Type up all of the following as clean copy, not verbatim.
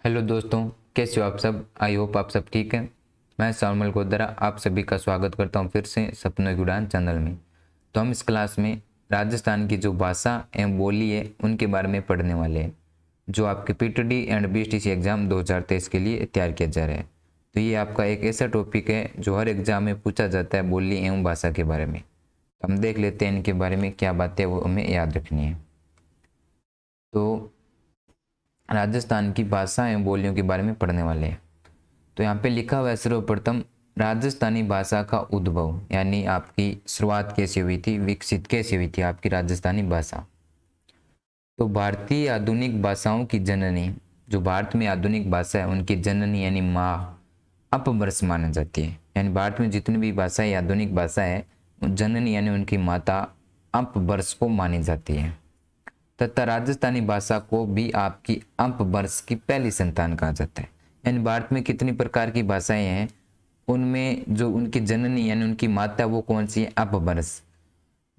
Hello दोस्तों, कैसे हो आप सब। आई होप आप सब ठीक हैं। मैं सामल गोदरा आप सभी का स्वागत करता हूं फिर से सपनों की उड़ान चैनल में। तो हम इस क्लास में राजस्थान की जो भाषा एवं बोली है उनके बारे में पढ़ने वाले हैं, जो आपके पीटीडी एंड बीएसटीसी एग्जाम 2023 के लिए तैयार किया जा रहा है। तो ये आपका एक ऐसा टॉपिक है जो हर एग्जाम में पूछा जाता है, बोली एवं भाषा के बारे में। तो हम देख लेते हैं इनके बारे में क्या बातें वो हमें याद रखनी है। तो राजस्थान की भाषा एवं बोलियों के बारे में पढ़ने वाले हैं। तो यहाँ पे लिखा हुआ है सर्वप्रथम राजस्थानी भाषा का उद्भव, यानी आपकी शुरुआत कैसे हुई थी, विकसित कैसे हुई थी आपकी राजस्थानी भाषा। तो भारतीय आधुनिक भाषाओं की जननी, जो भारत में आधुनिक भाषा है उनकी जननी यानी माँ अपभ्रंश माना जाती है। यानी भारत में जितनी भी भाषाएं आधुनिक भाषा है, जननी यानी उनकी माता अपभ्रंश को मानी जाती है। तथा राजस्थानी भाषा को भी आपकी अपभ्रंश की पहली संतान कहा जाता है। यानी भारत में कितनी प्रकार की भाषाएं हैं, उनमें जो उनकी जननी यानी उनकी माता वो कौन सी है, अपभ्रंश।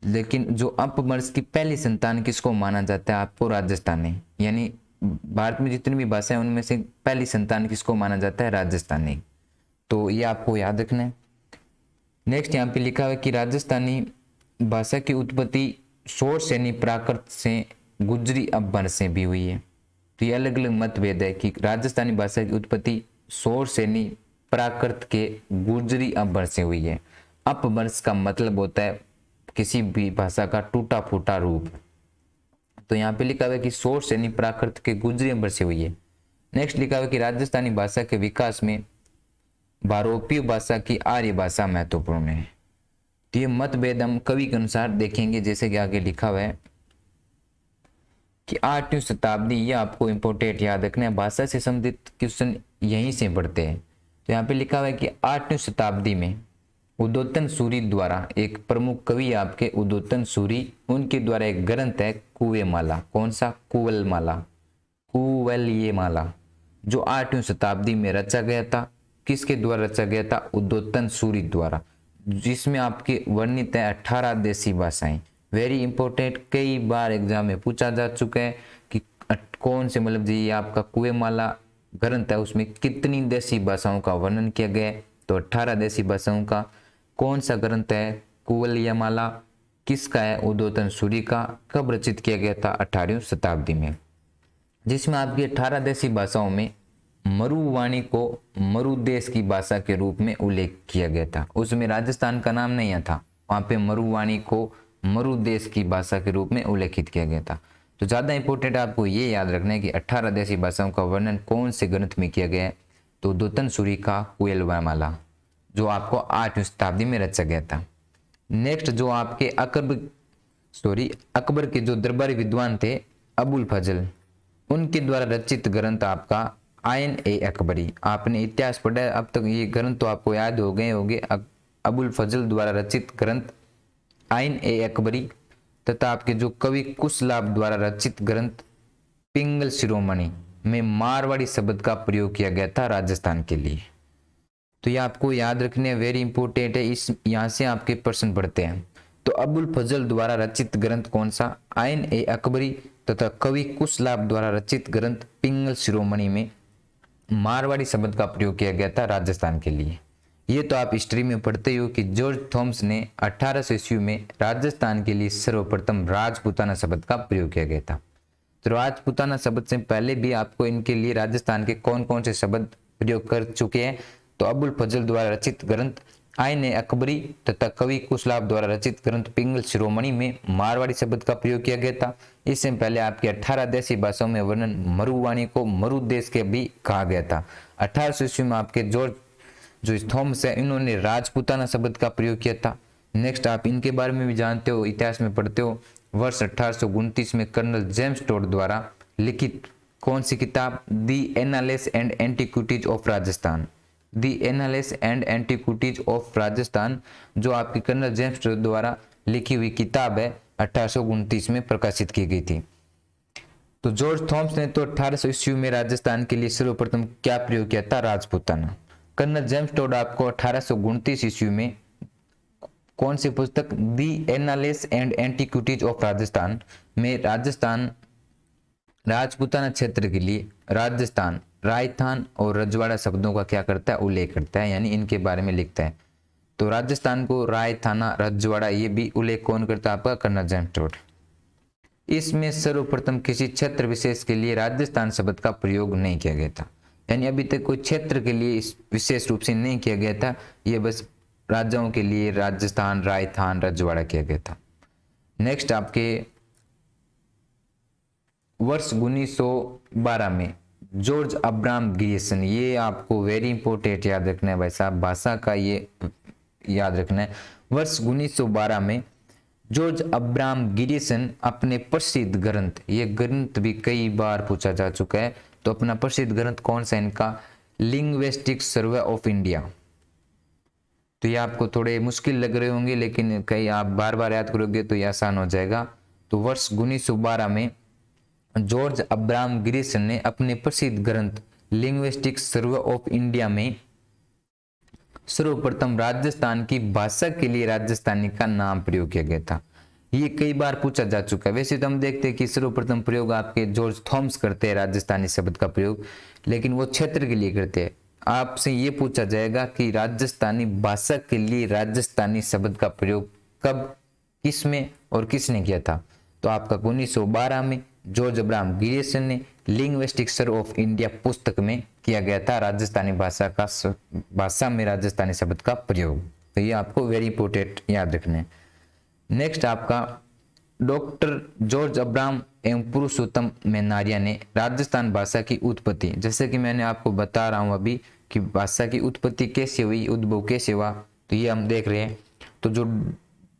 लेकिन जो अपभ्रंश की पहली संतान किसको माना जाता है, आपको राजस्थानी। यानी भारत में जितनी भी भाषाएं उनमें से पहली संतान किसको माना जाता है, राजस्थानी। तो ये आपको याद रखना है। नेक्स्ट यहाँ पे लिखा हुआ है कि राजस्थानी भाषा की उत्पत्ति सोर्स यानी प्राकृत से गुजरी अपभ्रंश से भी हुई है। तो ये अलग अलग मतभेद है कि राजस्थानी भाषा की उत्पत्ति सोर्स यानी प्राकृत के गुजरी अपभ्रंश से हुई है। अपभ्रंश का मतलब होता है किसी भी भाषा का टूटा फूटा रूप। तो यहाँ पे लिखा हुआ है कि सोर्स यानी प्राकृत के गुजरी अपभ्रंश से हुई है। नेक्स्ट लिखा हुआ है कि राजस्थानी भाषा के विकास में भारोपीय भाषा की आर्य भाषा महत्वपूर्ण है। तो ये मतभेद हम कवि के अनुसार देखेंगे, जैसे कि आगे लिखा हुआ है कि 8वीं शताब्दी, ये आपको इंपोर्टेंट याद रखना है, भाषा से संबंधित क्वेश्चन यहीं से पढ़ते हैं। तो यहाँ पे लिखा हुआ है कि 8वीं शताब्दी में उद्योतन सूरी द्वारा, एक प्रमुख कवि आपके उद्योतन सूरी, उनके द्वारा एक ग्रंथ है कुवेमाला। कौन सा, कुवलमाला, कुवलयमाला, जो 8वीं शताब्दी में रचा गया था। किसके द्वारा रचा गया था, उद्योतन सूरी द्वारा, जिसमें आपके वर्णित है 18 देसी भाषाएं। वेरी इंपॉर्टेंट, कई बार एग्जाम में पूछा जा चुका है कि कौन से, मतलब जी आपका कुवेमाला ग्रंथ है उसमें कितनी देसी भाषाओं का वर्णन किया गया है। तो 18 देसी भाषाओं का कौन सा ग्रंथ है, कुवलयमाला, किसका है, उद्योतन सूरी का, कब रचित किया गया था, 18वीं शताब्दी में। जिसमें आपकी 18 देसी भाषाओं में मरुवाणी को मरुदेश की भाषा के रूप में उल्लेख किया गया था। उसमें राजस्थान का नाम नहीं था, वहां पे मरुवाणी को मरुदेश की भाषा के रूप में उल्लेखित किया गया था। तो ज्यादा इंपॉर्टेंट आपको ये याद रखना है कि 18 देशी भाषाओं का वर्णन कौन से ग्रंथ में किया गया है। तो उद्योतन सूरी का कुवेलमाला, जो आपको 8वीं शताब्दी में रचा गया था। नेक्स्ट जो आपके अकबर के जो दरबारी विद्वान थे अबुल फजल, उनके द्वारा रचित ग्रंथ आपका आयन ए अकबरी। आपने इतिहास पढ़ा है अब तक, ये ग्रंथ तो आपको याद हो गए होंगे। अबुल फजल द्वारा रचित ग्रंथ आयन ए अकबरी, तथा आपके जो कवि कुशलाभ द्वारा रचित ग्रंथ पिंगल शिरोमणि में मारवाड़ी शब्द का प्रयोग किया गया था राजस्थान के लिए। तो ये आपको याद रखने वेरी इंपॉर्टेंट है, इस यहाँ से आपके प्रश्न पढ़ते हैं। तो अबुल फजल द्वारा रचित ग्रंथ कौन सा, आयन ए अकबरी, तथा कवि कुशलाभ द्वारा रचित ग्रंथ पिंगल शिरोमणि में मारवाड़ी शब्द का प्रयोग किया गया था राजस्थान के लिए। ये तो आप हिस्ट्री में पढ़ते हो कि जॉर्ज थॉमस ने 1800 ईस्वी में राजस्थान के लिए सर्वप्रथम राजपूताना शब्द का प्रयोग किया गया था। तो राजपूताना शब्द से पहले भी आपको इनके लिए राजस्थान के कौन कौन से शब्द प्रयोग कर चुके हैं। तो अबुल फजल द्वारा रचित ग्रंथ आयन अकबरी तथा कवि कुशलाभ द्वारा रचित ग्रंथ पिंगल शिरोमणि में मारवाड़ी शब्द का प्रयोग किया गया था। इससे पहले आपकी 18 देशी भाषाओं में वर्णन मरुवाणी को मरुदेश के भी कहा गया था। 1800 ईस्वी में आपके जॉर्ज जो थॉमस है, इन्होंने राजपूताना शब्द का प्रयोग किया था। नेक्स्ट आप इनके बारे में भी जानते हो, इतिहास में पढ़ते हो। वर्ष 1829 में कर्नल जेम्स टोड द्वारा लिखित कौन सी किताब, the annals and antiquities of Rajasthan, the annals and antiquities of Rajasthan, जो आपकी कर्नल जेम्स टोड द्वारा लिखी हुई किताब है, 1829 में प्रकाशित की गई थी। तो जॉर्ज थॉमस ने तो 1800 ईस्वी में राजस्थान के लिए सर्वप्रथम क्या प्रयोग किया था, राजपूताना। कर्नल जेम्स टोड आपको 1829 ईस्वी में कौन सी पुस्तक, the annals and antiquities of Rajasthan में राजस्थान राजपूताना क्षेत्र के लिए राजस्थान, राजस्थान और रजवाड़ा शब्दों का क्या करता है, उल्लेख करता है, यानी इनके बारे में लिखता है। तो राजस्थान को राजस्थाना, रजवाड़ा, ये भी उल्लेख कौन करता है, आपका कर्नल जेम्स टोड। इसमें सर्वप्रथम किसी क्षेत्र विशेष के लिए राजस्थान शब्द का प्रयोग नहीं किया गया था, यानी अभी तक कोई क्षेत्र के लिए इस विशेष रूप से नहीं किया गया था, ये बस राज्यों के लिए राजस्थान, राजस्थान, रजवाड़ा किया गया था। नेक्स्ट आपके वर्ष 1912 में जॉर्ज अब्राहम ग्रियर्सन, ये आपको वेरी इंपॉर्टेंट याद रखना है भाई साहब, भाषा का ये याद रखना है। वर्ष 1912 में जॉर्ज अब्राहम ग्रियर्सन अपने प्रसिद्ध ग्रंथ, ये ग्रंथ भी कई बार पूछा जा चुका है, तो अपना प्रसिद्ध ग्रंथ कौन सा इनका, लिंग्विस्टिक सर्वे ऑफ इंडिया। तो ये आपको थोड़े मुश्किल लग रहे होंगे, लेकिन कई आप बार बार याद करोगे तो ये आसान हो जाएगा। तो वर्ष 1912 में जॉर्ज अब्राहम ग्रियर्सन ने अपने प्रसिद्ध ग्रंथ लिंग्विस्टिक सर्वे ऑफ इंडिया में सर्वप्रथम राजस्थान की भाषा के लिए राजस्थानी का नाम प्रयोग किया गया था। ये कई बार पूछा जा चुका है। वैसे तो हम देखते हैं कि सर्वप्रथम प्रयोग आपके जॉर्ज थॉमस करते हैं राजस्थानी शब्द का प्रयोग, लेकिन वो क्षेत्र के लिए करते हैं। आपसे ये पूछा जाएगा कि राजस्थानी भाषा के लिए राजस्थानी शब्द का प्रयोग कब, किसमें और किसने किया था, तो आपका 1912 में जॉर्ज अब्राहम ग्रियर्सन ने लिंग्विस्टिक सर्वे ऑफ इंडिया पुस्तक में किया गया था राजस्थानी भाषा में राजस्थानी शब्द का प्रयोग। तो ये आपको वेरी इंपोर्टेंट याद रखना है। नेक्स्ट आपका डॉक्टर जॉर्ज अब्राहम एवं पुरुषोत्तम मेनारिया ने राजस्थान भाषा की उत्पत्ति, जैसे कि मैंने आपको बता रहा हूं अभी कि भाषा की उत्पत्ति कैसे हुई, उद्भव कैसे हुआ, तो ये हम देख रहे हैं। तो जो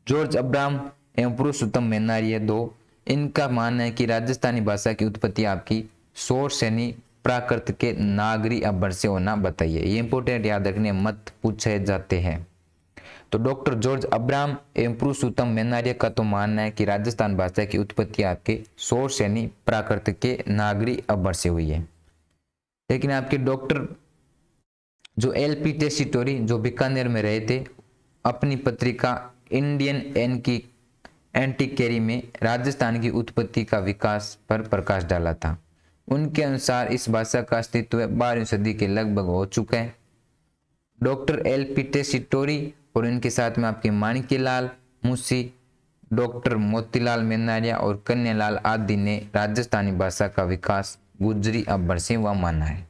जॉर्ज अब्राहम एवं पुरुषोत्तम मेनारिया दो, इनका मानना है कि राजस्थानी भाषा की उत्पत्ति आपकी सौर सैनी प्राकृत के नागरी अब्बर से होना बताइए। ये इंपोर्टेंट याद रखने, मत पूछे जाते हैं। तो डॉक्टर जॉर्ज अब्राहम एवं पुरुषोत्तम मेनारिया का तो मानना है कि राजस्थान भाषा की उत्पत्ति आपके सौर सैनी प्राकृत के नागरी अब्बर से हुई है। लेकिन आपके डॉक्टर जो एल.पी. टेसीटोरी, जो बीकानेर में रहे थे, अपनी पत्रिका इंडियन एंटीक्वेरी में राजस्थान की उत्पत्ति का विकास पर प्रकाश डाला था। उनके अनुसार इस भाषा का अस्तित्व 12वीं सदी के लगभग हो चुका है। Doctor L P. टेसीटोरी और इनके साथ में आपके माणिक्यलाल मुंशी, डॉक्टर मोतीलाल मेनारिया और कन्यालाल आदि ने राजस्थानी भाषा का विकास गुजरी अब्बर से हुआ माना है।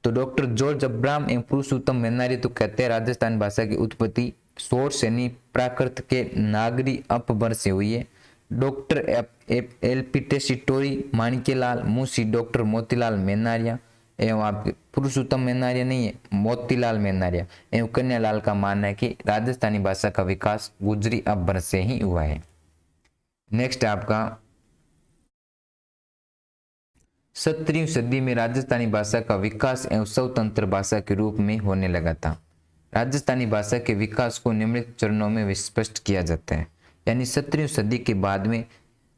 तो डॉक्टर जॉर्ज अब्राहम एवं पुरुषोत्तम मेनारिया तो कहते हैं राजस्थानी भाषा की उत्पत्ति सौर सैनी प्राकृत के नागरी अपभर से हुई है। Doctor L P. Tessitori, Manikyalal Munshi, doctor Motilal Menaria एवं आपके पुरुषोत्तम मेनारिया नहीं है, मोतीलाल मेनारिया एवं कन्यालाल का मानना है कि राजस्थानी भाषा का विकास गुजरी अब्बर से ही हुआ है। नेक्स्ट आपका 17वीं सदी में राजस्थानी भाषा का विकास एवं स्वतंत्र भाषा के रूप में होने लगा था। राजस्थानी भाषा के विकास को निम्नलिखित चरणों में स्पष्ट किया जाता है, यानी 17वीं सदी के बाद में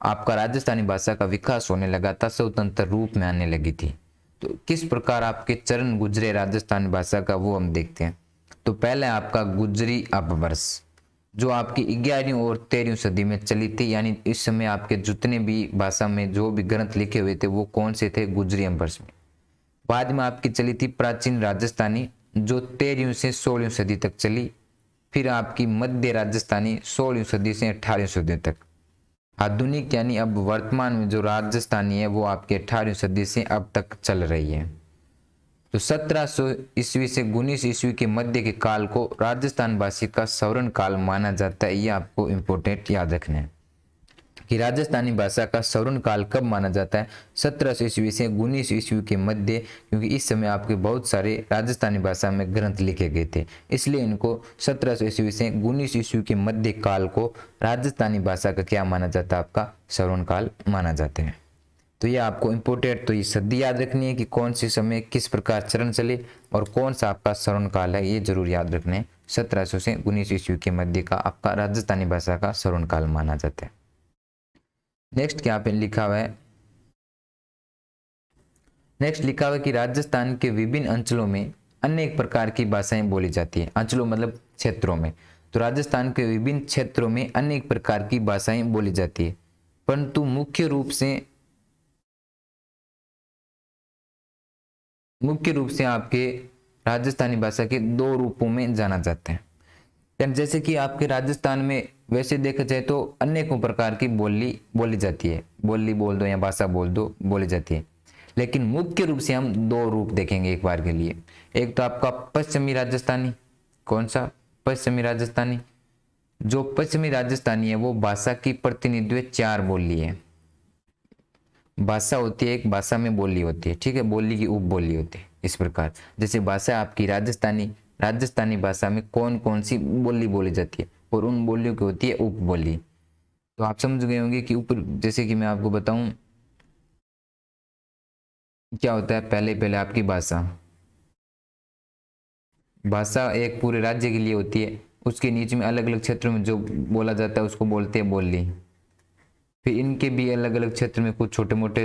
आपका राजस्थानी भाषा का विकास होने लगा था, स्वतंत्र रूप में आने लगी थी। तो किस प्रकार आपके चरण गुजरे राजस्थानी भाषा का, वो हम देखते हैं। तो पहले आपका गुजरी अपभ्रंश, जो आपकी 11वीं और 13वीं सदी में चली थी, यानी इस समय आपके जितने भी भाषा में जो भी ग्रंथ लिखे हुए थे वो कौन से थे, गुजरी अपभ्रंश में। बाद में आपकी चली थी प्राचीन राजस्थानी, जो 13वीं से 16वीं सदी तक चली। फिर आपकी मध्य राजस्थानी 16वीं सदी से 18वीं सदी तक। आधुनिक यानी अब वर्तमान में जो राजस्थानी है वो आपके 18वीं सदी से अब तक चल रही है। तो 1700 ईस्वी से 19 ईस्वी के मध्य के काल को राजस्थान भाषी का स्वर्ण काल माना जाता है। ये आपको इंपोर्टेंट याद रखना है कि राजस्थानी भाषा का स्वर्ण काल कब माना जाता है, 1700 ईस्वी से 19 ईस्वी के मध्य, क्योंकि इस समय आपके बहुत सारे राजस्थानी भाषा में ग्रंथ लिखे गए थे, इसलिए इनको 1700 ईस्वी से 19 ईस्वी के मध्य काल को राजस्थानी भाषा का क्या माना जाता है, आपका स्वर्ण काल माना जाता है। तो ये आपको इंपोर्टेंट, तो ये सदी याद रखनी है कि कौन से समय किस प्रकार चरण चले और कौन सा आपका स्वर्ण काल है, ये जरूर याद रखना है। 1700 से 19 ईस्वी के मध्य का आपका राजस्थानी भाषा का स्वर्ण काल माना जाता है। नेक्स्ट क्या पे लिखा हुआ है, नेक्स्ट लिखा हुआ है कि राजस्थान के विभिन्न अंचलों में अनेक प्रकार की भाषाएं बोली जाती है। अंचलों मतलब क्षेत्रों में। तो राजस्थान के विभिन्न क्षेत्रों में अनेक प्रकार की भाषाएं बोली जाती है, परंतु मुख्य रूप से मुख्य रूप से आपके राजस्थानी भाषा के दो रूपों में जाना जाता है। जैसे कि आपके राजस्थान में वैसे देखा जाए तो अनेकों प्रकार की बोली बोली जाती है, बोली बोल दो या भाषा बोल दो, बोली जाती है। लेकिन मुख्य रूप से हम दो रूप देखेंगे एक बार के लिए। एक तो आपका पश्चिमी राजस्थानी। कौन सा? पश्चिमी राजस्थानी। जो पश्चिमी राजस्थानी है वो भाषा की प्रतिनिधित्व चार बोली है। भाषा होती है, एक भाषा में बोली होती है, ठीक है, बोली की उप बोली होती है। इस प्रकार जैसे भाषा आपकी राजस्थानी, राजस्थानी भाषा में कौन कौन सी बोली बोली जाती है और उन बोलियों की होती है उप बोली। तो आप समझ गए होंगे कि ऊपर, जैसे कि मैं आपको बताऊं क्या होता है। पहले पहले आपकी भाषा, भाषा एक पूरे राज्य के लिए होती है, उसके नीचे में अलग अलग क्षेत्रों में जो बोला जाता है उसको बोलते हैं बोली। फिर इनके भी अलग अलग क्षेत्र में कुछ छोटे मोटे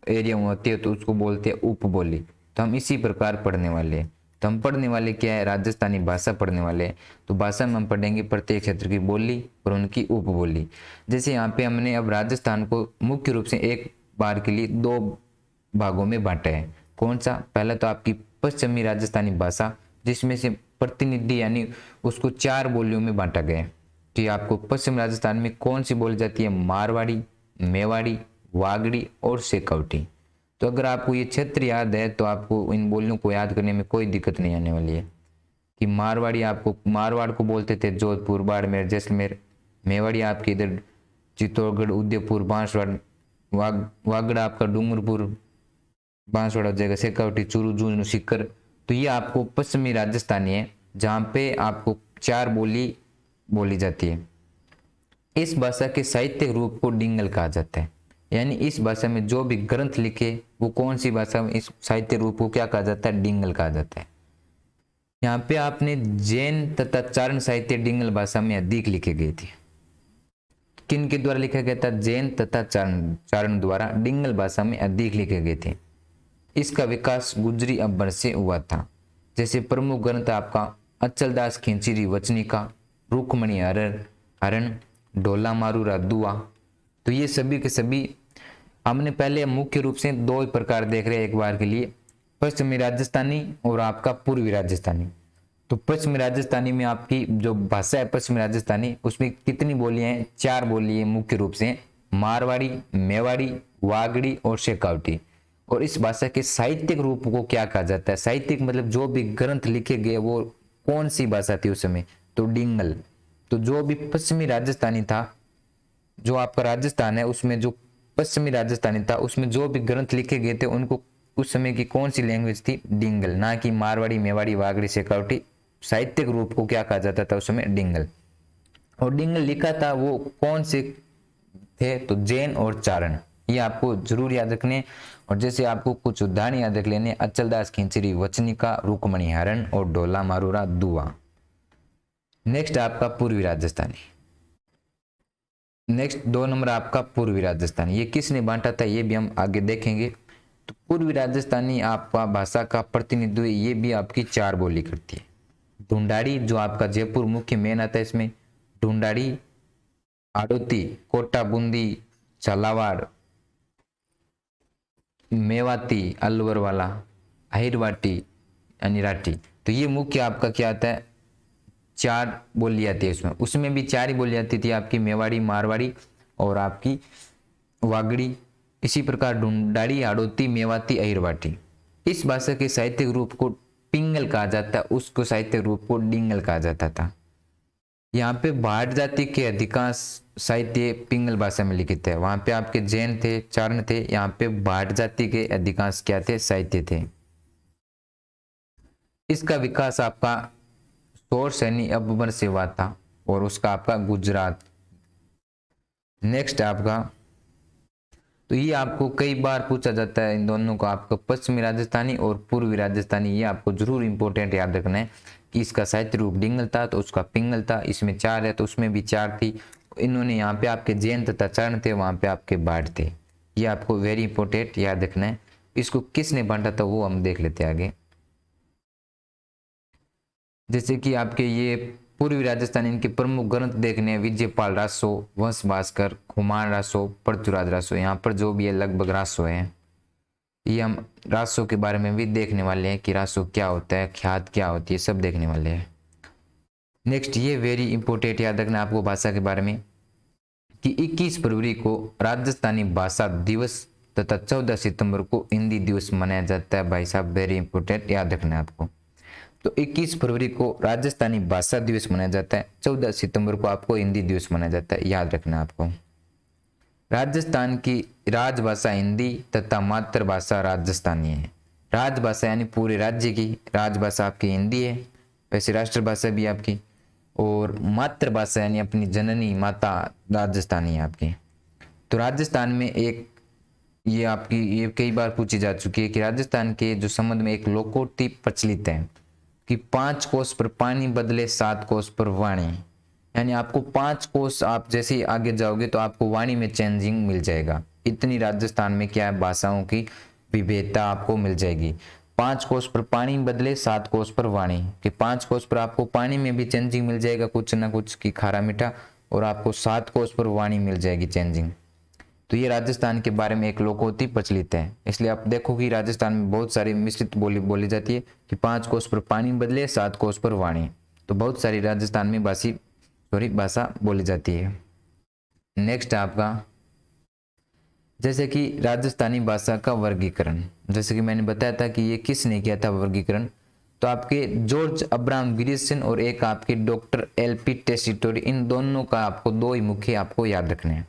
एरिया होती है तो उसको बोलते हैं उप बोली। तो हम इसी प्रकार पढ़ने वाले हैं। तो हम पढ़ने वाले क्या है? राजस्थानी भाषा पढ़ने वाले हैं। तो भाषा में हम पढ़ेंगे प्रत्येक क्षेत्र की बोली और उनकी उप बोली। जैसे यहाँ पे हमने अब राजस्थान को मुख्य रूप से एक बार के लिए दो भागों में बांटा है। कौन सा? पहला तो आपकी पश्चिमी राजस्थानी भाषा, जिसमें से प्रतिनिधि यानी उसको चार बोलियों में बांटा गया है। कि आपको पश्चिम राजस्थान में कौन सी बोली जाती है? मारवाड़ी, मेवाड़ी, वागड़ी और शेखावटी। तो अगर आपको ये क्षेत्र याद है तो आपको इन बोलियों को याद करने में कोई दिक्कत नहीं आने वाली है। कि मारवाड़ी, आपको मारवाड़ को बोलते थे जोधपुर, बाड़मेर, जैसलमेर। मेवाड़ी आपके इधर चित्तौड़गढ़, उदयपुर, बांसवाड़ा, वागड़ा आपका डूंगरपुर, बांसवाड़ा हो जाएगा, शेखावटी, चूरू, झुंझुनू, सीकर। तो ये आपको पश्चिमी राजस्थानी है जहाँ पे आपको चार बोली बोली जाती है। इस भाषा के साहित्यिक रूप को डिंगल कहा जाता है। यानी इस भाषा में जो भी ग्रंथ लिखे वो कौन सी भाषा में, इस साहित्य रूप को क्या कहा जाता है? डिंगल कहा जाता है। यहाँ पे आपने जैन तथा चारण साहित्य डिंगल भाषा में अधिक लिखे गए थे। किन के द्वारा लिखा गया था? जैन तथा चारण द्वारा डिंगल भाषा में अधिक लिखे गए थे। इसका विकास गुजरी अब्बर से हुआ था। जैसे प्रमुख ग्रंथ आपका अचलदास खिंचीरी वचनिका, रुक्मणी हरण, ढोला मारू रादुआ। तो ये सभी के सभी हमने पहले मुख्य रूप से दो प्रकार देख रहे हैं एक बार के लिए, पश्चिमी राजस्थानी और आपका पूर्वी राजस्थानी। तो पश्चिमी राजस्थानी में आपकी जो भाषा है पश्चिमी राजस्थानी, उसमें कितनी बोलियां हैं? चार बोली है मुख्य रूप से, मारवाड़ी, मेवाड़ी, वागड़ी और शेखावटी। और इस भाषा के साहित्यिक रूप को क्या कहा जाता है? साहित्यिक मतलब जो भी ग्रंथ लिखे गए वो कौन सी भाषा थी उस समय? तो डिंगल। तो जो भी पश्चिमी राजस्थानी था, जो आपका राजस्थान है उसमें जो पश्चिमी राजस्थानी था उसमें जो भी ग्रंथ लिखे गए थे उनको उस समय की कौन सी लैंग्वेज थी? डिंगल, ना कि मारवाड़ी, मेवाड़ी, वागड़ी, शेखावटी। साहित्यिक रूप को क्या कहा जाता था उस समय? डिंगल। और डिंगल लिखा था वो कौन से थे? तो जैन और चारण। ये आपको जरूर याद रखने। और जैसे आपको कुछ उदाहरण याद रख लेने, अचलदास खिंचरी वचनिका, रुक्मणी हरण और ढोला मारूरा दुआ। नेक्स्ट आपका पूर्वी राजस्थानी। नेक्स्ट 2 नंबर आपका पूर्वी राजस्थानी। ये किसने बांटा था ये भी हम आगे देखेंगे। तो पूर्वी राजस्थानी आपका भाषा का प्रतिनिधित्व ये भी आपकी चार बोली करती है। ढूंढाड़ी जो आपका जयपुर मुख्य मेन आता है इसमें, ढूंढाड़ी, आड़ोती, कोटा, बूंदी, झालावाड़, मेवाती, अलवर वाला, अहिरवाटी यानी राठी। तो ये मुख्य आपका क्या आता है? चार बोली आती है उसमें। उसमें भी चार ही बोली आती थी आपकी, मेवाड़ी, मारवाड़ी और आपकी वागड़ी। इसी प्रकार ढूंढाड़ी, हाड़ौती, मेवाती, अहिरवाटी। इस भाषा के साहित्यिक रूप को पिंगल कहा जाता है, उसको साहित्यिक रूप को डिंगल कहा जाता था। यहाँ पे भाट जाति के अधिकांश साहित्य पिंगल भाषा में लिखित है। वहां पे आपके जैन थे, चारण थे, यहाँ पे भाट जाति के अधिकांश क्या थे? साहित्य थे। इसका विकास आपका सौर सैनी अकबर से हुआ था और उसका आपका गुजरात। नेक्स्ट आपका, तो ये आपको कई बार पूछा जाता है इन दोनों को, आपका पश्चिमी राजस्थानी और पूर्वी राजस्थानी। ये आपको जरूर इंपॉर्टेंट याद रखना है कि इसका साहित्य रूप डिंगल था तो उसका पिंगल था। इसमें चार है तो उसमें भी चार थी। इन्होंने यहाँ पे आपके जैन तथा चारण थे, वहां पे आपके भाट थे। ये आपको वेरी इंपॉर्टेंट याद रखना है। इसको किसने बांटा था वो हम देख लेते हैं आगे। जैसे कि आपके ये पूर्वी राजस्थान, इनके प्रमुख ग्रंथ देखने हैं, विजयपाल रासो, वंश भास्कर, खुमान रासो, पृथ्वीराज रासो। यहाँ पर जो भी है लगभग रासो है। ये हम राजस्व के बारे में भी देखने वाले हैं कि राजस्व क्या होता है, ख्यात क्या होती है, सब देखने वाले हैं। नेक्स्ट, ये वेरी इंपॉर्टेंट याद रखना आपको भाषा के बारे में कि 21 फरवरी को राजस्थानी भाषा दिवस तथा 14 सितंबर को हिंदी दिवस मनाया जाता है। भाई साहब वेरी इंपॉर्टेंट याद रखना है आपको। तो 21 फरवरी को राजस्थानी भाषा दिवस मनाया जाता है, 14 सितंबर को आपको हिंदी दिवस मनाया जाता है, याद रखना आपको। राजस्थान की राजभाषा हिंदी तथा मातृभाषा राजस्थानी है। राजभाषा यानी पूरे राज्य की राजभाषा आपकी हिंदी है, वैसे राष्ट्रभाषा भी आपकी, और मातृभाषा यानी अपनी जननी माता राजस्थानी है आपकी। तो राजस्थान में एक ये आपकी ये कई बार पूछी जा चुकी है कि राजस्थान के जो संबंध में एक लोकोक्ति प्रचलित है कि 5 कोस पर पानी बदले 7 कोस पर वाणी, यानी आपको 5 कोस आप जैसे ही आगे जाओगे तो आपको वाणी में चेंजिंग मिल जाएगा। इतनी राजस्थान में क्या है, भाषाओं की विविधता आपको मिल जाएगी। 5 कोस पर पानी बदले 7 कोस पर वाणी, कि 5 कोस पर आपको पानी में भी चेंजिंग मिल जाएगा कुछ ना कुछ की खारा मीठा, और आपको 7 कोस पर वाणी मिल जाएगी चेंजिंग। तो ये राजस्थान के बारे में एक लोकोक्ति प्रचलित है। इसलिए आप देखो कि राजस्थान में बहुत सारी मिश्रित बोली बोली जाती है कि 5 कोस पर पानी बदले 7 कोस पर वाणी। तो बहुत सारी राजस्थान में भाषा बोली जाती है। नेक्स्ट आपका जैसे कि राजस्थानी भाषा का वर्गीकरण, जैसे कि मैंने बताया था कि ये किसने किया था वर्गीकरण, तो आपके जॉर्ज अब्राहम ग्रियर्सन और एक आपके डॉक्टर एलपी टेसीटोरी, इन दोनों का आपको दो ही मुख्य आपको याद रखने हैं।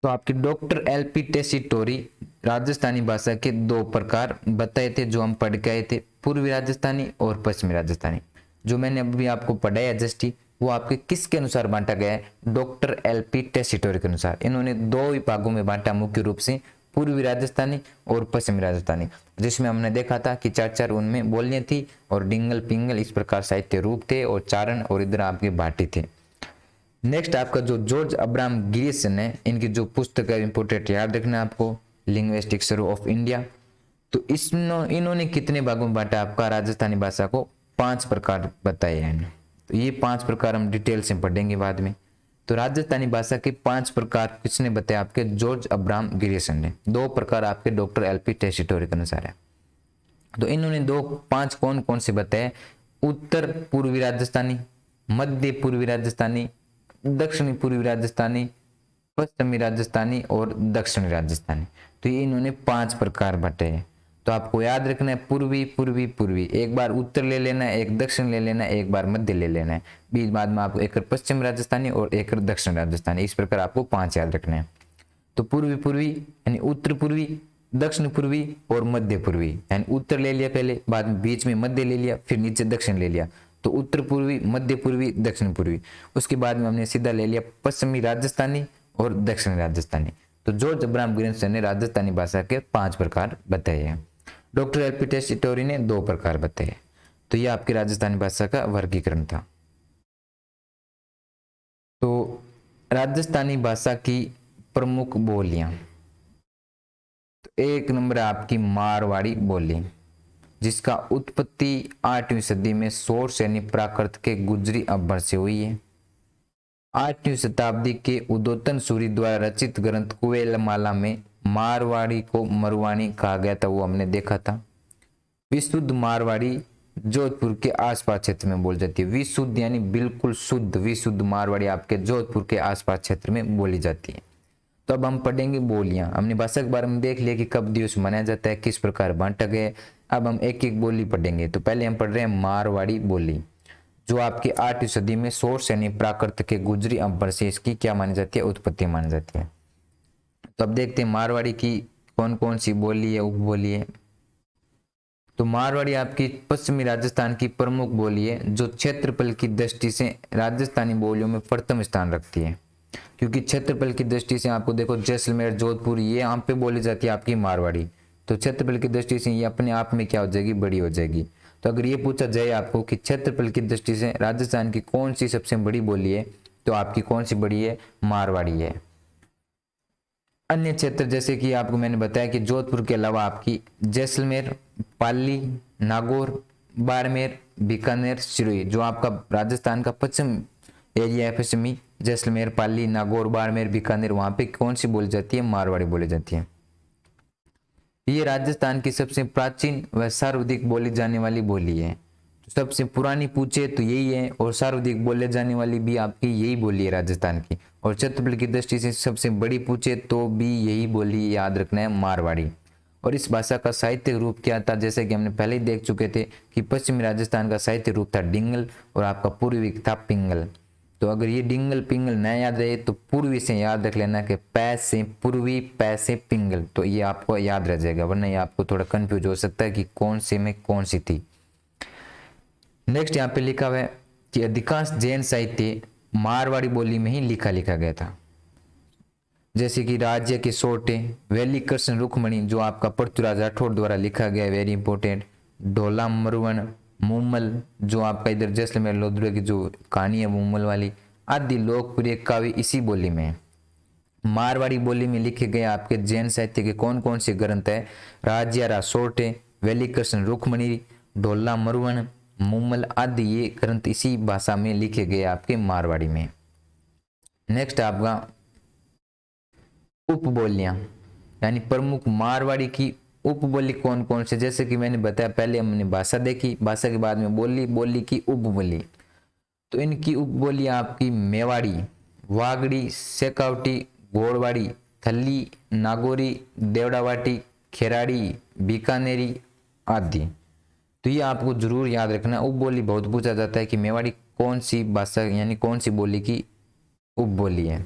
तो आपके डॉक्टर एलपी टेसीटोरी राजस्थानी भाषा के 2 प्रकार बताए थे जो हम पढ़ के आए थे, पूर्वी राजस्थानी और पश्चिमी राजस्थानी। जो मैंने अभी आपको पढ़ाया जस्ट ही, वो आपके किसके अनुसार बांटा गया है, डॉक्टर एलपी टेसीटोरी के अनुसार। इन्होंने 2 ही भागों में बांटा मुख्य रूप से, पूर्वी राजस्थानी और पश्चिमी राजस्थानी, जिसमें हमने देखा था कि 4-4 उनमें बोलियां थी और डिंगल पिंगल इस प्रकार साहित्य रूप थे, और चारण और इधर आपके भाटी थे। नेक्स्ट आपका जो जॉर्ज अब्राहम ग्रियर्सन है, इनकी जो पुस्तक है इंपोर्टेंट याद रखना आपको, लिंग्विस्टिक सर्वे ऑफ इंडिया। तो इन्होंने कितने भागों में बांटा आपका राजस्थानी भाषा को, 5 प्रकार बताए हैं। तो ये 5 प्रकार हम डिटेल से पढ़ेंगे बाद में। तो राजस्थानी भाषा के 5 प्रकार किसने बताया, आपके जॉर्ज अब्राहम ग्रियर्सन ने। 2 प्रकार आपके डॉक्टर एलपी टेसीटोरी के अनुसार है। तो इन्होंने 5 कौन कौन से बताए, उत्तर पूर्वी राजस्थानी, मध्य पूर्वी राजस्थानी, दक्षिणी पूर्वी राजस्थानी, पश्चिमी राजस्थानी और दक्षिणी राजस्थानी। तो ये इन्होंने 5 प्रकार बांटे हैं। तो आपको याद रखना है पूर्वी पूर्वी पूर्वी, एक बार उत्तर ले लेना है, एक दक्षिण ले लेना है, एक बार मध्य ले लेना है, बीच बाद में आपको एक पश्चिम राजस्थानी और एक दक्षिण राजस्थानी, इस प्रकार आपको 5 याद रखने हैं। तो पूर्वी पूर्वी यानी उत्तर पूर्वी, दक्षिण पूर्वी और मध्य पूर्वी, यानी उत्तर ले लिया पहले, बाद में बीच में मध्य ले लिया, फिर नीचे दक्षिण ले लिया। तो उत्तर पूर्वी, मध्य पूर्वी, दक्षिण पूर्वी। उसके बाद में हमने सीधा ले लिया पश्चिमी राजस्थानी और दक्षिणी राजस्थानी। तो जॉर्ज अब्राहम ग्रियर्सन ने राजस्थानी भाषा के 5 प्रकार बताए हैं, डॉक्टर एलपी टेसीटोरी ने 2 प्रकार बताए। तो यह आपकी राजस्थानी भाषा का वर्गीकरण था। तो राजस्थानी भाषा की प्रमुख बोलियां, तो 1 नंबर आपकी मारवाड़ी बोली, जिसका उत्पत्ति 8वीं सदी में सोर्स यानी प्राकृत के गुजरी अब्बर से हुई है। 8वीं शताब्दी के उदोतन सूरी द्वारा रचित ग्रंथ कुवेलमाला में मारवाड़ी को मरवाणी कहा गया था, वो हमने देखा था। विशुद्ध मारवाड़ी जोधपुर के आसपास क्षेत्र में बोली जाती है। विशुद्ध यानी बिल्कुल शुद्ध, विशुद्ध मारवाड़ी आपके जोधपुर के आसपास क्षेत्र में बोली जाती है। तो अब हम पढ़ेंगे बोलियां। हमने भाषा के बारे में देख लिया कि कब दिवस मनाया जाता है, किस प्रकार बांटा गया है। अब हम एक एक बोली पढ़ेंगे। तो पहले हम पढ़ रहे हैं मारवाड़ी बोली, जो आपकी 8वीं सदी में सोर्स यानी प्राकृत के गुजरी अब्बर से इसकी क्या मानी जाती है, उत्पत्ति मानी जाती है। तो अब देखते हैं मारवाड़ी की कौन कौन सी बोली है, उपबोली है। तो मारवाड़ी आपकी पश्चिमी राजस्थान की प्रमुख बोली है, जो क्षेत्रफल की दृष्टि से राजस्थानी बोलियों में प्रथम स्थान रखती है। क्योंकि क्षेत्रफल की दृष्टि से आपको देखो जैसलमेर, जोधपुर, ये यहाँ पे बोली जाती है आपकी मारवाड़ी। तो क्षेत्रफल की दृष्टि से ये अपने आप में क्या हो जाएगी, बड़ी हो जाएगी। तो अगर ये पूछा जाए आपको कि क्षेत्रफल की दृष्टि से राजस्थान की कौन सी सबसे बड़ी बोली है, तो आपकी कौन सी बड़ी है, मारवाड़ी है। अन्य क्षेत्र जैसे कि आपको मैंने बताया कि जोधपुर के अलावा आपकी जैसलमेर, पाली, नागौर, बाड़मेर, बीकानेर, सिरोही, जो आपका राजस्थान का पश्चिम एरिया है, पश्चिमी जैसलमेर, पाली, नागौर, बाड़मेर, बीकानेर, वहां पे कौन सी बोली जाती है, मारवाड़ी बोली जाती है। ये राजस्थान की सबसे प्राचीन व सर्वाधिक बोली जाने वाली बोली है। तो सबसे पुरानी पूछे तो यही है, और सर्वाधिक बोले जाने वाली भी आपकी यही बोली है राजस्थान की। और क्षेत्रफल की दृष्टि से सबसे बड़ी पूछे तो भी यही बोली याद रखना है, मारवाड़ी। और इस भाषा का साहित्यिक रूप क्या था, जैसे कि हमने पहले ही देख चुके थे कि पश्चिमी राजस्थान का साहित्यिक रूप था डिंगल और आपका पूर्वी था पिंगल। तो अगर ये डिंगल पिंगल न याद रहे तो पूर्वी से याद रख लेना कि पै से पूर्वी, पै से पिंगल, तो ये आपको याद रह जाएगा, वरना ये आपको थोड़ा कंफ्यूज हो सकता है कि कौन से में कौन सी थी। नेक्स्ट यहाँ पे लिखा हुआ है कि अधिकांश जैन साहित्य मारवाड़ी बोली में ही लिखा गया था, जैसे कि राज्य के सोटे, वैली कृष्ण रुक्मणी जो आपका पृथ्वीराज राठौड़ द्वारा लिखा गया है, वेरी इंपॉर्टेंट। ढोला मरवन, मुमल जो आपका इधर जैसलमेर लोधड़े की जो कहानी है मुमल वाली, आदि लोकप्रिय काव्य इसी बोली में है। मारवाड़ी बोली में लिखे गए आपके जैन साहित्य के कौन कौन से ग्रंथ है, राज्य सोटे, वैली कृष्ण रुक्मणी, ढोला मरवन, मुमल आदि ये ग्रंथ इसी भाषा में लिखे गए आपके मारवाड़ी में। नेक्स्ट आपका उपबोलियां, यानी प्रमुख मारवाड़ी की उपबोली कौन कौन से, जैसे कि मैंने बताया पहले हमने भाषा देखी, भाषा के बाद में बोली, बोली की उपबोली। तो इनकी उपबोली आपकी मेवाड़ी, वागड़ी, शेखावटी, गोड़वाड़ी, थल्ली, नागौरी, देवड़ावाटी, खेराड़ी, बीकानेरी आदि। तो ये आपको जरूर याद रखना। उपबोली बहुत पूछा जाता है कि मेवाड़ी कौन सी भाषा यानी कौन सी बोली की उपबोली है,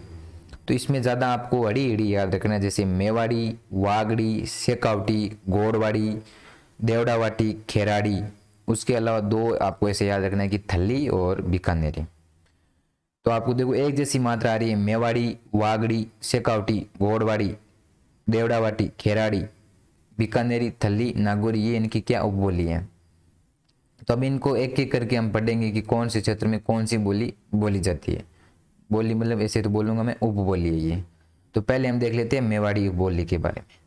तो इसमें ज़्यादा आपको अड़ी अड़ी याद रखना है, जैसे मेवाड़ी, वागड़ी, शेखावटी, गोड़वाड़ी, देवड़ावाटी, खेराड़ी। उसके अलावा दो आपको ऐसे याद रखना है कि थल्ली और बीकानेरी। तो आपको देखो एक जैसी मात्रा आ रही है, मेवाड़ी, वागड़ी, शेखावटी, गोड़वाड़ी, देवड़ावाटी, खेराड़ी, बीकानेरी, थल्ली, नागौरी, ये इनकी क्या उपबोली है। तो अब इनको एक एक करके हम पढ़ेंगे कि कौन से क्षेत्र में कौन सी बोली बोली जाती है। बोली मतलब ऐसे तो बोलूंगा मैं, उपबोली है ये। तो पहले हम देख लेते हैं मेवाड़ी उपबोली के बारे में।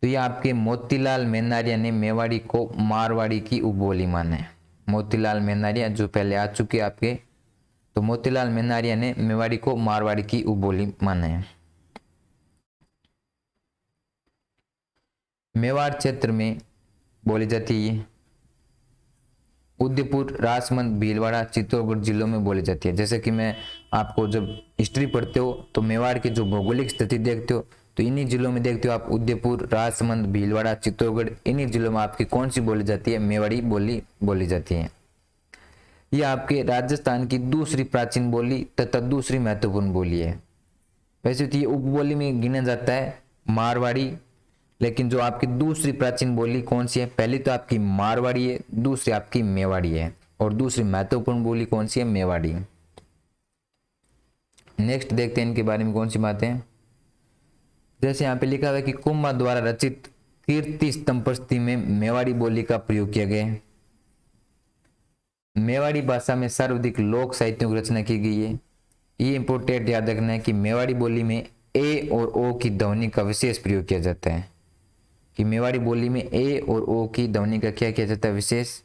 तो ये आपके मोतीलाल मेनारिया ने मेवाड़ी को मारवाड़ी की उपबोली माना है। मोतीलाल मेनारिया जो पहले आ चुके आपके, तो मोतीलाल मेनारिया ने मेवाड़ी को मारवाड़ी की उपबोली माना है। मेवाड़ क्षेत्र में बोली जाती है, उदयपुर, राजसमंद, भीलवाड़ा, चित्तौड़गढ़ जिलों में बोली जाती है। जैसे कि मैं आपको जब हिस्ट्री पढ़ते हो तो मेवाड़ की जो भौगोलिक स्थिति देखते हो तो इन्हीं जिलों में देखते हो आप, उदयपुर, राजसमंद, भीलवाड़ा, चित्तौड़गढ़, इन्हीं जिलों में आपकी कौन सी बोली जाती है, मेवाड़ी बोली बोली जाती है। यह आपके राजस्थान की दूसरी प्राचीन बोली तथा दूसरी महत्वपूर्ण बोली है। वैसे तो ये उपबोली में गिना जाता है मारवाड़ी, लेकिन जो आपकी दूसरी प्राचीन बोली कौन सी है, पहली तो आपकी मारवाड़ी है, दूसरी आपकी मेवाड़ी है, और दूसरी महत्वपूर्ण बोली कौन सी है, मेवाड़ी। नेक्स्ट देखते हैं इनके बारे में कौन सी बातें हैं। जैसे यहाँ पे लिखा हुआ है कि कुम्मा द्वारा रचित कीर्ति स्तंभस्ती में मेवाड़ी बोली का प्रयोग किया गया है। मेवाड़ी भाषा में सर्वाधिक लोक साहित्यों की रचना की गई है। ये इंपोर्टेंट याद रखना है कि मेवाड़ी बोली में ए और ओ की ध्वनि का विशेष प्रयोग किया जाता है, कि मेवाड़ी बोली में ए और ओ की ध्वनि का क्या किया जाता है, विशेष।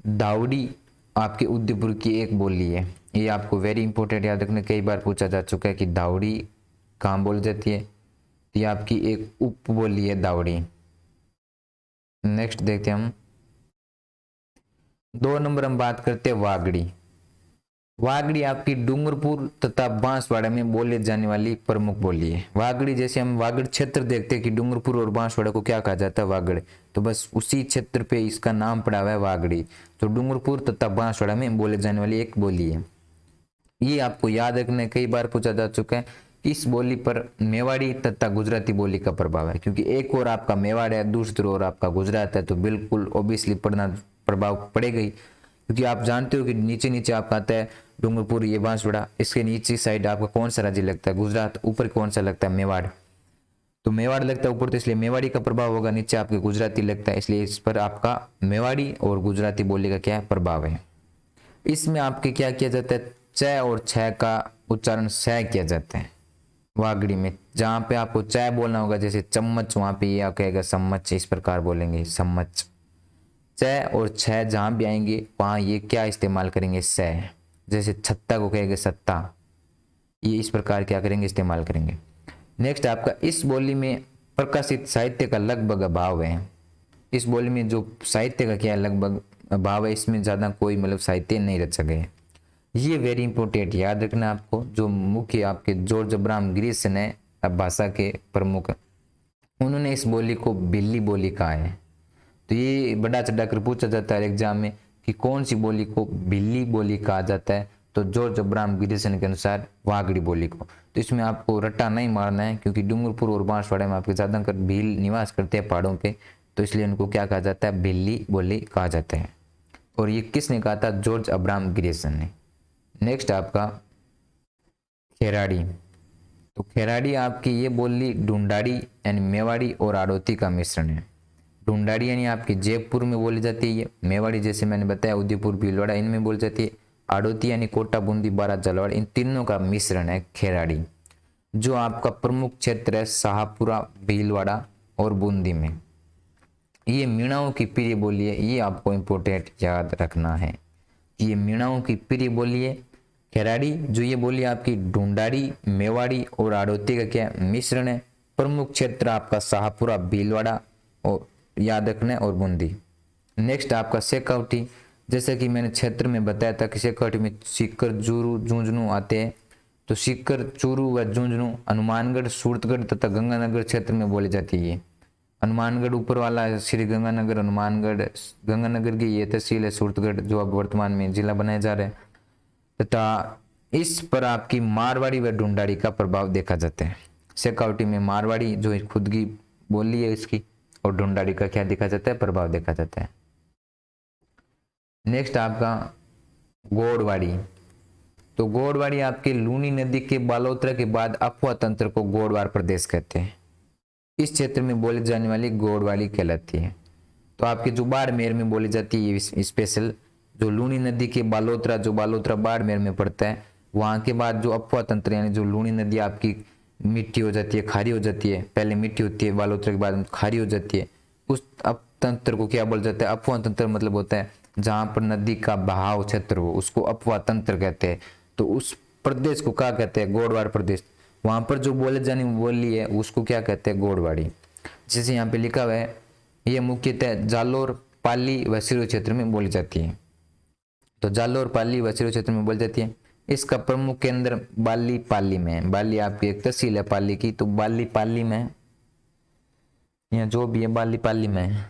दावड़ी आपके उदयपुर की एक बोली है, ये आपको वेरी इंपॉर्टेंट याद रखना, कई बार पूछा जा चुका है कि दावड़ी कहाँ बोली जाती है, तो ये आपकी एक उपबोली है दावड़ी। नेक्स्ट देखते हैं हम 2 नंबर हम बात करते हैं वागड़ी। वागड़ी आपकी डूंगरपुर तथा बांसवाड़ा में बोले जाने वाली प्रमुख बोली है। वागड़ी जैसे हम वागड़ क्षेत्र देखते हैं कि डूंगरपुर और बांसवाड़ा को क्या कहा जाता है, वागड़, तो बस उसी क्षेत्र पे इसका नाम पड़ा हुआ है वागड़ी। तो डूंगरपुर तथा बांसवाड़ा में बोले जाने वाली एक बोली है। ये आपको याद रखना, कई बार पूछा जा चुका है। इस बोली पर मेवाड़ी तथा गुजराती बोली का प्रभाव है, क्योंकि एक और आपका मेवाड़ है, दूसरी ओर आपका गुजरात है, तो बिल्कुल ओबियसली पढ़ना प्रभाव पड़ेगा ही, क्योंकि आप जानते हो कि नीचे नीचे आपका आता है डूंगरपुर, ये बांसवाड़ा, इसके नीचे साइड आपका कौन सा राज्य लगता है, गुजरात, ऊपर कौन सा लगता है, मेवाड़। तो मेवाड़ लगता है ऊपर, तो इसलिए मेवाड़ी का प्रभाव होगा, नीचे आपके गुजराती लगता है, इसलिए इस पर आपका मेवाड़ी और गुजराती बोली का क्या प्रभाव है। इसमें आपके क्या किया जाता है, च और छ का उच्चारण स किया जाता है वागड़ी में। जहाँ पे आपको च बोलना होगा, जैसे चम्मच, वहां पे ये कहेगा सम्मच, इस प्रकार बोलेंगे सम्मच। च और छ जहां भी आएंगे वहां ये क्या इस्तेमाल करेंगे, स। जैसे छत्ता को कहेंगे सत्ता, ये इस प्रकार क्या करेंगे, इस्तेमाल करेंगे। नेक्स्ट आपका इस बोली में प्रकाशित साहित्य का लगभग अभाव है। इस बोली में जो साहित्य का क्या लगभग अभाव है, इसमें ज़्यादा कोई मतलब साहित्य नहीं रचा गया है। ये वेरी इंपॉर्टेंट याद रखना आपको। जो मुख्य आपके जॉर्ज अब्राहम ग्रीसन है भाषा के प्रमुख, उन्होंने इस बोली को बिल्ली बोली कहा है। तो ये बड़ा चढ़ाकर पूछा जाता है एग्जाम में कि कौन सी बोली को बिल्ली बोली कहा जाता है, तो जॉर्ज अब्राहम ग्रीसन के अनुसार वागड़ी बोली को। तो इसमें आपको रट्टा नहीं मारना है, क्योंकि डूंगरपुर और बांसवाड़ा में आपके ज़्यादातर भील निवास करते हैं पहाड़ों पे, तो इसलिए उनको क्या कहा जाता है, बिल्ली बोली कहा जाता है। और ये किसने कहा था, जॉर्ज अब्राहम ग्रीसन ने। नेक्स्ट आपका खेराड़ी। तो खेराड़ी आपकी ये बोली ढूंढाड़ी यानी मेवाड़ी और आड़ोती का मिश्रण है। ढूंढाड़ी यानी आपकी जयपुर में बोली जाती है, ये मेवाड़ी जैसे मैंने बताया उदयपुर भीलवाड़ा इनमें बोली जाती है, आड़ोती यानी कोटा बूंदी बारा झालावाड़, इन तीनों का मिश्रण है खेराड़ी। जो आपका प्रमुख क्षेत्र है शाहपुरा भीलवाड़ा और बूंदी में। ये मीणाओं की प्रिय बोली है, ये आपको इम्पोर्टेंट याद रखना है कि ये मीणाओं की प्रिय बोली है खेराड़ी। जो ये बोली आपकी ढूंढाड़ी मेवाड़ी और आड़ोती का क्या मिश्रण है। प्रमुख क्षेत्र आपका शाहपुरा भीलवाड़ा और याद रखना है और बूंदी। नेक्स्ट आपका शेखावटी। जैसे कि मैंने क्षेत्र में बताया था कि शेखावटी में सीकर चूरू झुंझुनू आते हैं। तो सीकर चूरू व झुंझुनू हनुमानगढ़ सूरतगढ़ तथा गंगानगर क्षेत्र में बोली जाती है। हनुमानगढ़ ऊपर वाला है श्री गंगानगर, हनुमानगढ़ गंगानगर की ये तहसील है सूरतगढ़, जो अब वर्तमान में जिला बनाया जा रहा है। तथा इस पर आपकी मारवाड़ी व ढूंढाड़ी का प्रभाव देखा जाता है। शेखावटी में मारवाड़ी जो खुद की बोली है इसकी, और ढूंढाड़ी का क्या देखा जाता है, प्रभाव देखा जाता है। नेक्स्ट आपका गोड़वाड़ी। तो गोड़वाड़ी आपके लूनी नदी के बालोतरा के बाद अफवाह तंत्र को गोड़वार प्रदेश कहते हैं। इस क्षेत्र में बोली जाने वाली गोड़वाड़ी कहलाती है। तो आपके जो बाड़मेर में बोली जाती है स्पेशल, जो लूनी नदी के बालोतरा, जो बालोतरा बाड़मेर में पड़ता है, वहां के बाद जो अफवाह तंत्र यानी जो लूनी नदी आपकी मिट्टी हो जाती है, खारी हो जाती है, पहले मिट्टी होती है बालोतरा के बाद खारी हो जाती है, उस तंत्र को क्या बोला जाता है, अफवाह तंत्र। मतलब होता है जहां पर नदी का बहाव क्षेत्र हो उसको अफवाह तंत्र कहते हैं। तो उस प्रदेश को क्या कहते हैं, गोड़वाड़ प्रदेश। वहां पर जो बोले जाने बोली है उसको क्या कहते हैं, गोड़वाड़ी। जैसे यहाँ पे लिखा हुआ है, ये मुख्यतः जालोर पाली व सिरोही क्षेत्र में बोली जाती है। तो जालोर पाली व सिरोही क्षेत्र में बोली जाती है। इसका प्रमुख केंद्र बाली पाली में है। बाली आपकी एक तहसील है पाली की, तो बाली पाली में या जो भी है बाली पाली में है।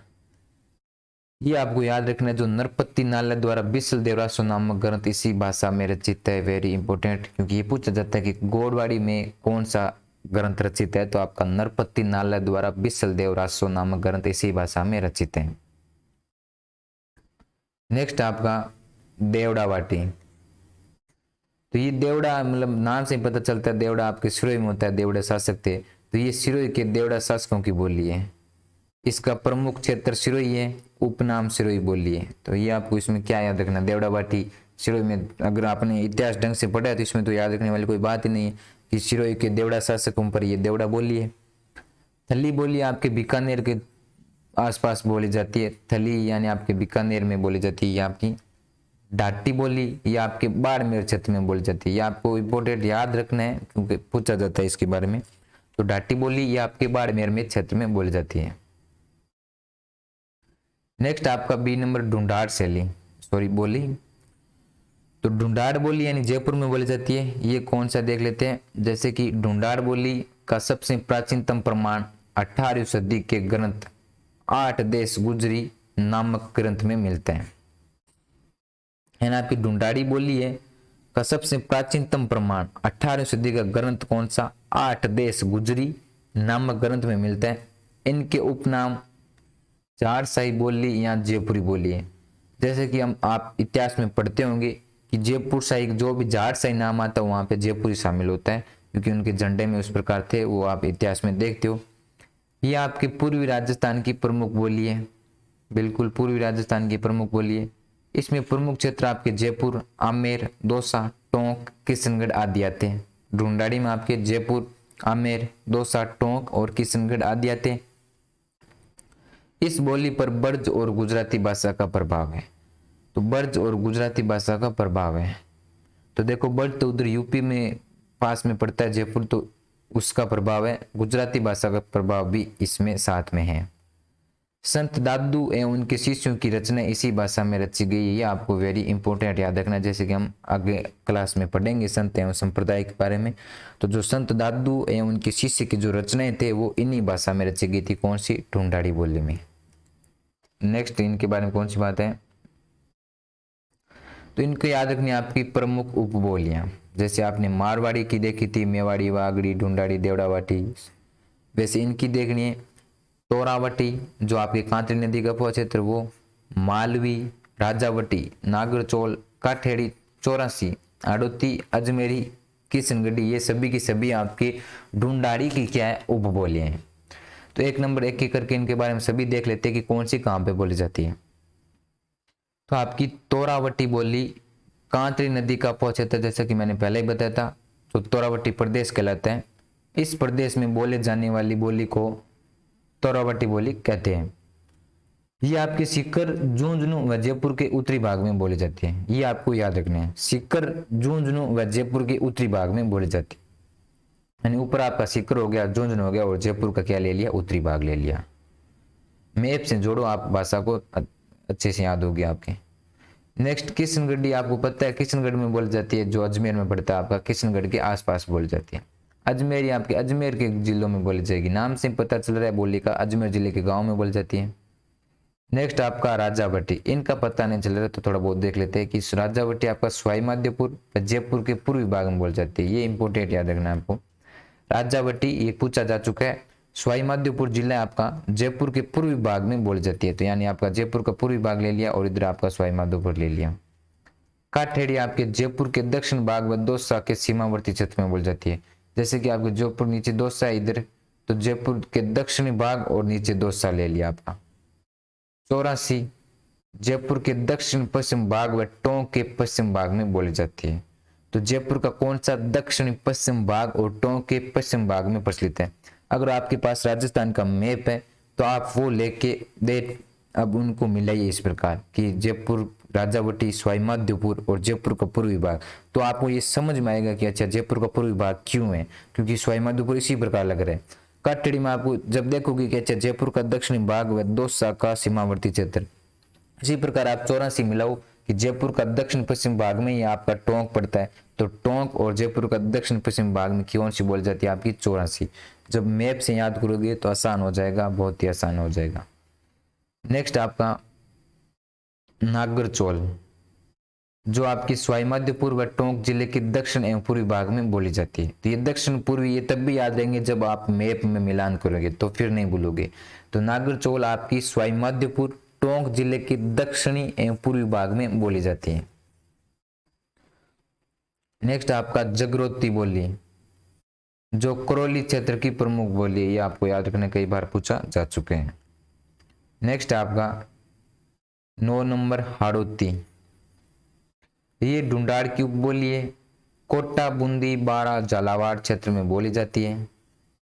ये आपको याद रखना है। जो नरपति नाले द्वारा बिसल देवरासो नामक ग्रंथ इसी भाषा में रचित है। वेरी इंपॉर्टेंट, क्योंकि ये पूछा जाता है कि गोड़वाड़ी में कौन सा ग्रंथ रचित है, तो आपका नरपति नाले द्वारा बिसल देवरासो नामक ग्रंथ इसी भाषा में रचित है। नेक्स्ट आपका देवड़ावाटी। तो ये देवड़ा मतलब नाम से पता चलता है, देवड़ा आपके सिरोही में होता है, देवड़ा शासक थे। तो ये सिरोही के देवड़ा शासकों की बोली है। इसका प्रमुख क्षेत्र सिरोही है, उपनाम सिरोही बोली है। तो ये आपको इसमें क्या याद रखना, देवड़ावाटी सिरोही में। अगर आपने इतिहास ढंग से पढ़ा है तो इसमें तो याद रखने वाली कोई बात ही नहीं है कि सिरोही के देवड़ा शासकों पर ये देवड़ा बोली है। थली बोली आपके बीकानेर के आसपास बोली जाती है। थली यानी आपके बीकानेर में बोली जाती है। ये आपकी डाटी बोली ये आपके बाड़मेर क्षेत्र में बोली जाती है। ये आपको इंपॉर्टेंट याद रखना है क्योंकि पूछा जाता है इसके बारे में। तो डाटी बोली ये आपके बाड़मेर में क्षेत्र में बोली जाती है। नेक्स्ट आपका बी नंबर ढूंढाड़ शैली बोली। तो ढूंढाड़ बोली यानी जयपुर में बोली जाती है। ये कौन सा देख लेते हैं। जैसे कि ढूंढाड़ बोली का सबसे प्राचीनतम प्रमाण 18वीं सदी के ग्रंथ 8 देश गुजरी नामक ग्रंथ में मिलते हैं। ना आपकी ढूंढाड़ी बोली है का सबसे प्राचीनतम प्रमाण 18वीं सदी का ग्रंथ कौन सा, 8 देश गुजरी नामक ग्रंथ में मिलता है। इनके उपनाम झारसाई बोली या जयपुरी बोली है। जैसे कि हम आप इतिहास में पढ़ते होंगे कि जयपुर शाही जो भी झारसाई नाम आता है वहां पे जयपुरी शामिल होता है, क्योंकि उनके झंडे में उस प्रकार थे, वो आप इतिहास में देखते हो। ये आपके पूर्वी राजस्थान की प्रमुख बोली है, बिल्कुल पूर्वी राजस्थान की प्रमुख बोली है। इसमें प्रमुख क्षेत्र आपके जयपुर, आमेर, दौसा, टोंक, किशनगढ़ आदि आते हैं। ढूंढाड़ी में आपके जयपुर, आमेर, दौसा, टोंक और किशनगढ़ आदि आते हैं। इस बोली पर ब्रज और गुजराती भाषा का प्रभाव है। तो ब्रज और गुजराती भाषा का प्रभाव है। तो देखो ब्रज तो उधर यूपी में पास में पड़ता है जयपुर, तो उसका प्रभाव है, गुजराती भाषा का प्रभाव भी इसमें साथ में है। संत दादू एवं उनके शिष्यों की रचना इसी भाषा में रची गई है। ये आपको वेरी इंपॉर्टेंट याद रखना, जैसे कि हम आगे क्लास में पढ़ेंगे संत एवं संप्रदाय के बारे में। तो जो संत दादू एवं उनके शिष्य की जो रचनाएं थे वो इन्हीं भाषा में रची गई थी। कौन सी? ढूंढाड़ी बोली में। नेक्स्ट इनके बारे में कौन सी बात है, तो इनको याद रखनी आपकी प्रमुख उपबोलियां। जैसे आपने मारवाड़ी की देखी थी, मेवाड़ी, वागड़ी, ढूंढाड़ी, देवड़ावाटी, वैसे इनकी देखनी है तोरावटी जो आपकी कांतरी नदी का क्षेत्र वो, मालवी, राजावटी, नागरचोल, काठेड़ी, चौरासी, आड़ोती, अजमेरी, किशनगढ़ी, ये सभी की सभी आपकी ढूंढाड़ी की क्या है? उपबोलियां हैं। तो एक नंबर एक एक करके इनके बारे में सभी देख लेते हैं कि कौन सी कहाँ पे बोली जाती है। तो आपकी तोरावटी बोली कांतरी नदी का क्षेत्र, जैसा कि मैंने पहले ही बताया था, तो तोरावटी प्रदेश कहलाता है। इस प्रदेश में बोले जाने वाली बोली को तोरावटी बोली कहते हैं। ये आपके सीकर, झुंझुनू व जयपुर के उत्तरी भाग में बोली जाती है। ये आपको याद रखना है, सीकर, झुंझुनू व जयपुर के उत्तरी भाग में बोली जाती है। यानी ऊपर आपका सीकर हो गया, झुंझुनू हो गया, और जयपुर का क्या ले लिया? उत्तरी भाग ले लिया। मैप से जोड़ो, आप भाषा को अच्छे से याद होगी आपके। नेक्स्ट किशनगढ़ी, आपको पता है किशनगढ़ में बोली जाती है, जो अजमेर में पड़ता है आपका, किशनगढ़ के आसपास बोली जाती है। अजमेरी आपके अजमेर के जिलों में बोली जाएगी, नाम से पता चल रहा है बोली का, अजमेर जिले के गांव में बोली जाती है। नेक्स्ट आपका राजावटी, इनका पता नहीं चल रहा तो थोड़ा बहुत देख लेते हैं कि राजावटी आपका सवाई माधोपुर जयपुर के पूर्वी भाग में बोली जाती है। ये इंपॉर्टेंट याद रखना है आपको। राजावटी ये पूछा जा चुका है, सवाई माधोपुर जिला आपका जयपुर के पूर्वी भाग में बोली जाती है। तो यानी आपका जयपुर का पूर्वी भाग ले लिया और इधर आपका सवाई माधोपुर ले लिया। काठेड़ी आपके जयपुर के दक्षिण भाग व दौसा के सीमावर्ती क्षेत्र में बोली जाती है। जैसे कि आपके जयपुर नीचे दौसा है इधर, तो जयपुर के दक्षिणी भाग और नीचे दौसा ले लिया आपका। चौरासी जयपुर के दक्षिण पश्चिम भाग व टोंक के पश्चिम भाग में बोली जाती है। तो जयपुर का कौन सा दक्षिणी पश्चिम भाग और टोंक के पश्चिम भाग में प्रचलित है? अगर आपके पास राजस्थान का मैप है तो आप वो लेके दे, अब उनको मिलाइए इस प्रकार कि जयपुर, राजावटी, सवाई माधोपुर और जयपुर का पूर्वी भाग। तो आपको ये समझ में आएगा कि अच्छा जयपुर का पूर्वी भाग क्यों है, क्योंकि सवाई माधोपुर इसी प्रकार लग रहा है। काठेड़ी में आपको जब देखोगे कि अच्छा जयपुर का दक्षिणी भाग व दौसा का सीमावर्ती क्षेत्र, इसी प्रकार आप 84 मिलाओ कि जयपुर का दक्षिण पश्चिम भाग में ये आपका टोंक पड़ता है, तो टोंक और जयपुर का दक्षिण पश्चिम भाग में कौन सी बोली जाती है? आपकी 84। जब मैप से याद करोगे तो आसान हो जाएगा, बहुत ही आसान हो जाएगा। नेक्स्ट आपका नागरचोल, जो आपकी सवाई माधोपुर व टोंक जिले के दक्षिण एवं पूर्वी भाग में बोली जाती है। तो ये दक्षिण पूर्वी ये तब भी याद रहेंगे जब आप मैप में मिलान करोगे, तो फिर नहीं भूलोगे। तो नागरचोल आपकी सवाई माधोपुर टोंक जिले के दक्षिणी एवं पूर्वी भाग में बोली जाती है। नेक्स्ट आपका जगरोती बोली, जो करौली क्षेत्र की प्रमुख बोली है। ये आपको याद रखना, कई बार पूछा जा चुके हैं। नेक्स्ट आपका 9 नंबर हाड़ौती, ये ढूंढाड़ की उपबोली है। कोटा, बूंदी, बारा, झालावाड़ क्षेत्र में बोली जाती है।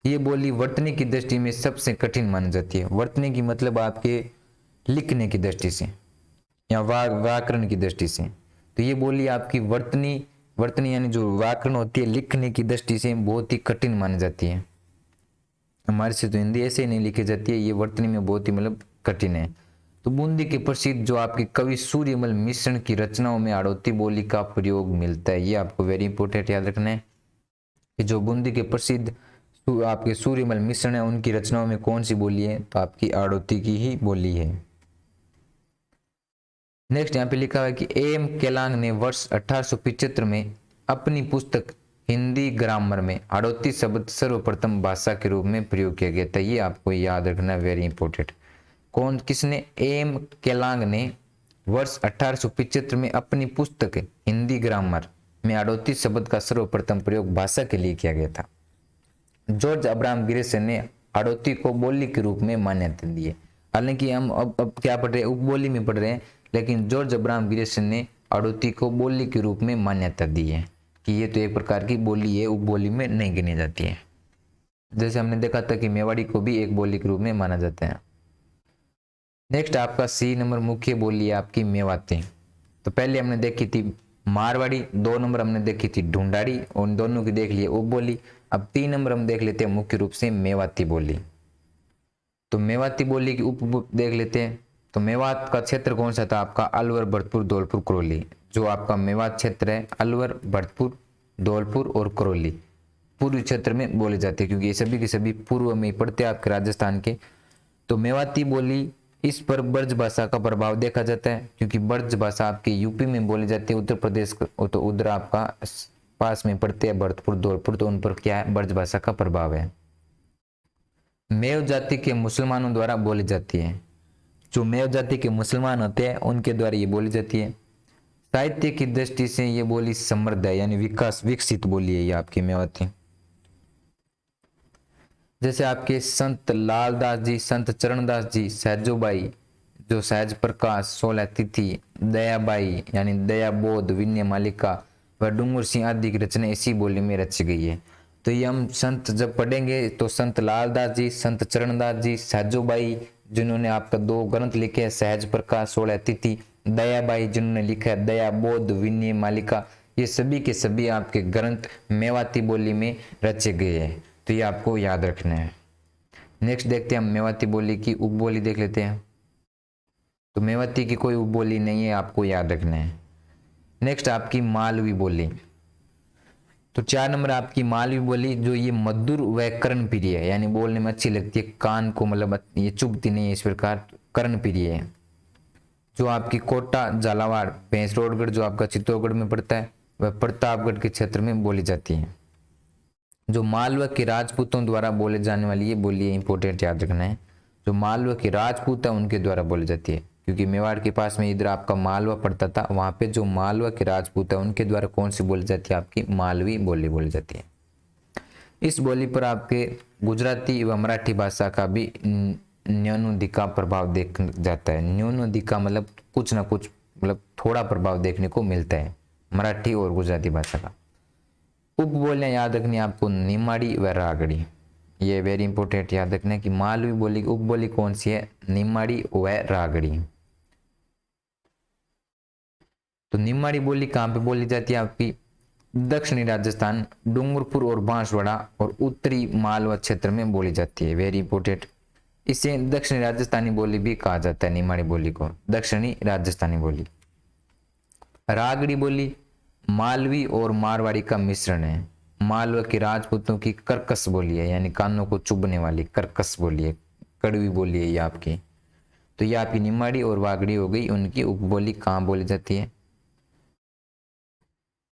ये बोली वर्तनी की दृष्टि में सबसे कठिन मानी जाती है। वर्तनी की मतलब आपके लिखने की दृष्टि से या व्याकरण की दृष्टि से। तो ये बोली आपकी वर्तनी यानी जो व्याकरण होती है, लिखने की दृष्टि से बहुत ही कठिन मानी जाती है। हमारे से तो हिंदी ऐसे ही नहीं लिखी जाती है, ये वर्तनी में बहुत ही मतलब कठिन है। तो बूंदी के प्रसिद्ध जो आपके कवि सूर्यमल मिश्रण की रचनाओं में हाड़ौती बोली का प्रयोग मिलता है। ये आपको वेरी इंपॉर्टेंट याद रखना है कि जो बूंदी के प्रसिद्ध आपके सूर्यमल मिश्रण है, उनकी रचनाओं में कौन सी बोली है? तो आपकी हाड़ौती की ही बोली है। नेक्स्ट यहाँ पे लिखा है कि एम केलांग ने वर्ष 1875 में अपनी पुस्तक हिंदी ग्रामर में हाड़ौती शब्द सर्वप्रथम भाषा के रूप में प्रयोग किया गया था। ये आपको याद रखना, वेरी इंपॉर्टेंट। कौन, किसने? एम केलांग ने वर्ष 1875 में अपनी पुस्तक हिंदी ग्रामर में हाड़ौती शब्द का सर्वप्रथम प्रयोग भाषा के लिए किया गया था। जॉर्ज अब्राहम ग्रेसन ने हाड़ौती को बोली के रूप में मान्यता दी है। हालांकि हम अब क्या पढ़ रहे हैं? उपबोली में पढ़ रहे हैं, लेकिन जॉर्ज अब्राहम ग्रेसन ने हाड़ौती को बोली के रूप में मान्यता दी है कि ये तो एक प्रकार की बोली है, उपबोली में नहीं गिनी जाती है। जैसे हमने देखा था कि मेवाड़ी को भी एक बोली के रूप में माना जाता है। नेक्स्ट आपका सी नंबर मुख्य बोली है आपकी मेवाती। तो पहले हमने देखी थी मारवाड़ी, 2 नंबर हमने देखी थी ढूंढाड़ी, और दोनों की देख लिए उपबोली। अब 3 नंबर हम देख लेते हैं मुख्य रूप से मेवाती बोली। तो मेवाती बोली की उप देख लेते हैं। तो मेवात का क्षेत्र कौन सा था आपका, अलवर, भरतपुर, धौलपुर, करौली। जो आपका मेवात क्षेत्र है अलवर, भरतपुर, धौलपुर और करौली पूर्वी क्षेत्र में बोले जाते हैं, क्योंकि ये सभी के सभी पूर्व में पड़ते हैं आपके राजस्थान के। तो मेवाती बोली, इस पर ब्रज भाषा का प्रभाव देखा जाता है, क्योंकि ब्रज भाषा आपके यूपी में बोली जाती है, उत्तर प्रदेश तो उधर आपका पास में पड़ते हैं भरतपुर, धौलपुर, तो उन पर क्या है, ब्रज भाषा का प्रभाव है। मेव जाति के मुसलमानों द्वारा बोली जाती है। जो मेव जाति के मुसलमान होते हैं उनके द्वारा ये बोली जाती है। साहित्य की दृष्टि से ये बोली समृद्ध है, यानी विकसित बोली है ये आपकी मेवाती। जैसे आपके संत लालदास जी, संत चरणदास जी, सहजोबाई, जो सहज प्रकाश, 16 तिथि, दयाबाई यानी दया बोध, विनय मालिका व डूंगर सिंह आदि की रचना इसी बोली में रची गई है। तो ये हम संत जब पढ़ेंगे तो संत लालदास जी, संत चरणदास जी, सहजोबाई जिन्होंने आपका 2 ग्रंथ लिखे हैं, सहज प्रकाश, 16 तिथि, दयाबाई जिन्होंने लिखा है दया बोध, विनय मालिका, ये सभी के सभी आपके ग्रंथ मेवाती बोली में रचे गए हैं। तो ये आपको याद रखना है। नेक्स्ट देखते हैं हम मेवाती बोली की उपबोली देख लेते हैं। तो मेवाती की कोई उपबोली नहीं है, आपको याद रखना है। नेक्स्ट आपकी मालवी बोली। तो 4 नंबर आपकी मालवी बोली, जो ये मधुर व्याकरण प्रिय है, यानी बोलने में अच्छी लगती है, कान को मतलब ये चुभती नहीं है, इस प्रकार कर्ण प्रिय है। जो आपकी कोटा, झालावाड़, भैंसरोडगढ़ जो आपका चित्तौड़गढ़ में पड़ता है, वह प्रतापगढ़ के क्षेत्र में बोली जाती है। जो मालवा के राजपूतों द्वारा बोले जाने वाली ये बोली है, इंपॉर्टेंट याद रखना है। जो मालवा के राजपूत है उनके द्वारा बोली जाती है, क्योंकि मेवाड़ के पास में इधर आपका मालवा पड़ता था, वहां पे जो मालवा के राजपूत है उनके द्वारा कौन सी बोली जाती है, आपकी मालवी बोली बोली जाती है। इस बोली पर आपके गुजराती व मराठी भाषा का भी न्यूनाधिका प्रभाव देख जाता है। न्यूनाधिका मतलब कुछ ना कुछ, मतलब थोड़ा प्रभाव देखने को मिलता है मराठी और गुजराती भाषा का। उपबोलियां याद रखनी आपको, निमाड़ी व रागड़ी, ये वेरी इंपॉर्टेंट याद रखना है कि मालवी बोली की उपबोली कौन सी है, निमाड़ी व रागड़ी। तो निमाड़ी बोली कहाँ पे बोली जाती है, आपकी दक्षिणी राजस्थान, डूंगरपुर और बांसवाड़ा और उत्तरी मालवा क्षेत्र में बोली जाती है, वेरी इंपॉर्टेंट। इसे दक्षिणी राजस्थानी बोली भी कहा जाता है, निमाड़ी बोली को दक्षिणी राजस्थानी बोली। रागड़ी बोली मालवी और मारवाड़ी का मिश्रण है। मालवा के राजपूतों की कर्कश बोली है, यानी कानों को चुभने वाली कर्कश बोली है, कड़वी बोली है ये आपकी। तो ये आपकी निमाड़ी और वागड़ी हो गई, उनकी उपबोली कहाँ बोली जाती है।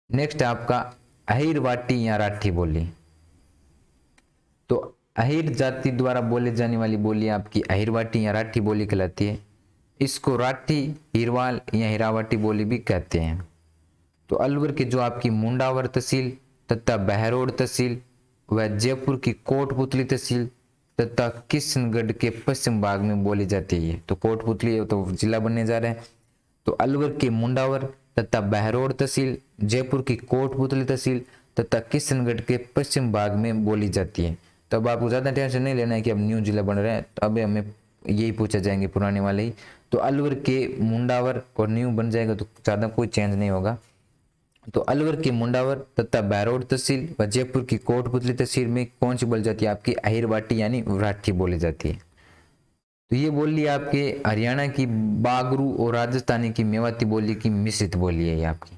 नेक्स्ट आपका अहिरवाटी या राठी बोली। तो अहिर जाति द्वारा बोले जाने वाली बोली आपकी अहिरवाटी या राठी बोली कहलाती है। इसको राठी, हिरवाल या हिरावाटी बोली भी कहते हैं। तो अलवर की जो आपकी मुंडावर तहसील तथा बहरोड तहसील व जयपुर की कोटपुतली तहसील तथा किशनगढ़ के पश्चिम भाग में बोली जाती है। तो कोटपुतली तो जिला बनने जा रहे हैं। तो अलवर के मुंडावर तथा बहरोड तहसील, जयपुर की कोटपुतली तहसील तथा किशनगढ़ के पश्चिम भाग में बोली जाती है। तो अब आपको ज्यादा टेंशन नहीं लेना है कि अब न्यू जिला बन रहे हैं, तो अब हमें यही पूछे जाएंगे पुराने वाले ही। तो अलवर के मुंडावर और न्यू बन जाएगा, तो ज्यादा कोई चेंज नहीं होगा। तो अलवर की मुंडावर तथा बहरोड तहसील व जयपुर की कोटपुतली तहसील में कौन सी बोली जाती है, आपकी अहिरवाटी यानी राठी बोली जाती है। तो ये बोली आपके हरियाणा की बागरू और राजस्थानी की मेवाती बोली की मिश्रित बोली है ये आपकी।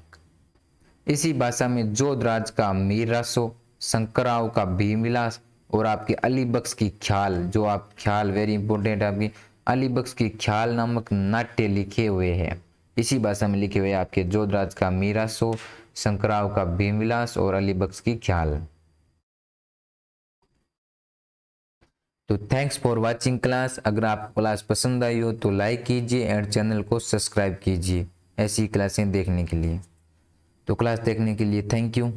इसी भाषा में जोधराज का मीर रासो, शंकरराव का भीमविलास और आपके अली बख्श की ख्याल, जो आप ख्याल वेरी इंपॉर्टेंट आपकी अली बख्श की ख्याल नामक नाट्य लिखे हुए हैं। इसी भाषा में लिखे हुए आपके जोधराज का मीर रासो, शंकरराव का भीमविलास और अली बख्श की ख्याल। तो थैंक्स फॉर वाचिंग क्लास। अगर आपको क्लास पसंद आई हो तो लाइक कीजिए एंड चैनल को सब्सक्राइब कीजिए ऐसी क्लासें देखने के लिए। तो क्लास देखने के लिए थैंक यू।